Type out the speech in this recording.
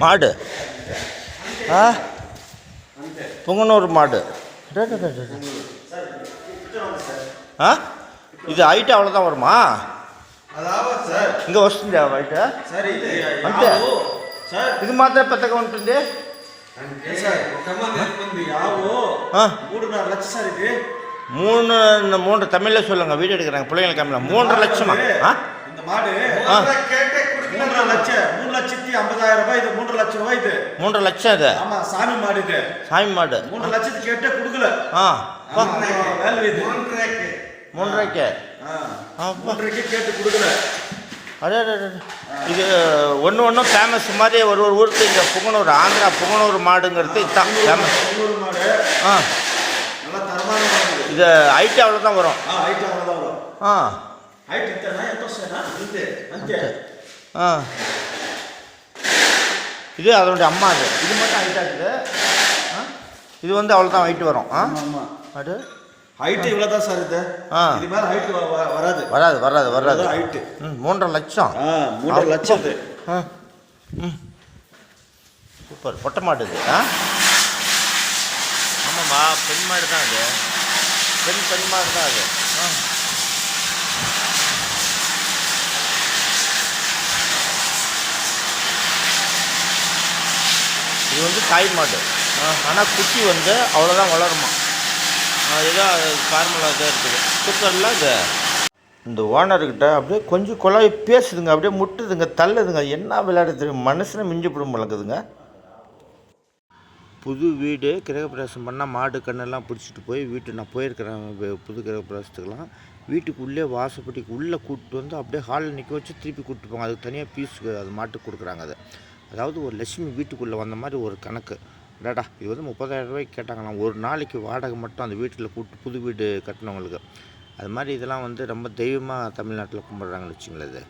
மாடு புங்கனூர் மாடு. இது ஹைட்டு அவ்வளோதான் வருமா? ఇంకా వస్తుంది బయట అంతే ఇది మాత్రం పెద్దగా ఉంటుంది. 3.5 லட்சம் சார். இது 3 தமிழில் சொல்லுங்க, வீடியோ எடுக்கிறாங்க பிள்ளைங்க கம்மியில். 3.5 லட்சமா இந்த மாடு? 3,50,000 ரூபாய். இது 3 லட்சம் ரூபாய். இது 3 லட்சம். இது ஆமா, சாமி மாடு. இது சாமி மாடு. 3 லட்சத்துக்கு கேட்டே கொடுக்கல. வேல்யூ இது 3.5 கேட்டு கொடுக்கல. அடே இது ஒன்றும் ஃபேமஸ் மாதிரி ஒரு ஊருக்கு இங்கே புங்கனூர், ஆந்திரா புங்கனூர் மாடுங்கிறது இதுதான் ஃபேமஸ். புங்கனூர் மாடு நல்லா தரமான மாடு. இது ஹைட்டு அவ்வளோதான் வரும். ஹைட் அவ்வளோதான் வரும். ஹைட் இத்தனை எந்த அங்கே இது அதனுடைய அம்மா. இது மட்டும் ஹைட்டாக இருக்குது. இது வந்து அவ்வளோதான் ஹைட்டு வரும். ஆமாம், அது ஹைட்டு இவ்வளோ தான் சார். இது மேலே ஹைட்டு வராது. ஹைட்டு 3.5 லட்சம். 3 லட்சம். இது சூப்பர். பொட்டை மாடு இது. ஆமாம்மா, பெண் மாடு தான் அது. பெண் மாடு தான் அது. இது வந்து தாய் மாடு. ஆனால் குட்டி வந்து அவ்வளோதான் வளருமா. ஏதோ ஃபார்முலா தான் இருக்குது. குக்கரில் இது இந்த ஓனர்கிட்ட அப்படியே கொஞ்சம் குழாய் பேசுதுங்க, அப்படியே முட்டுதுங்க, தள்ளுதுங்க. என்ன விளையாடுறது, மனுஷனை மிஞ்சி போடும் பழக்குதுங்க. புது வீடு கிரகப்பிரவேசம் பண்ணால் மாடு கண்ணெல்லாம் பிடிச்சிட்டு போய் நான் போயிருக்கிறேன் புது கிரகப்பிரவேசத்துக்கெலாம். வீட்டுக்குள்ளே வாசப்பட்டிக்கு உள்ளே கூப்பிட்டு வந்து அப்படியே ஹாலில் நிற்க வச்சு திருப்பி கூப்பிட்டு போங்க. அதுக்கு தனியாக பீஸுக்கு அது மாட்டுக்கு கொடுக்குறாங்க. அது அதாவது ஒரு லட்சுமி வீட்டுக்குள்ளே வந்த மாதிரி ஒரு கணக்கு. டேடா இது வந்து 30,000 ரூபாய்க்கு கேட்டாங்களாம் ஒரு நாளைக்கு வாடகை மட்டும். அந்த வீட்டில் கூப்பிட்டு புது வீடு கட்டினவங்களுக்கு அது மாதிரி. இதெல்லாம் வந்து ரொம்ப தெய்வமாக தமிழ்நாட்டில் கும்பிட்றாங்கன்னு வச்சுங்களேன். இது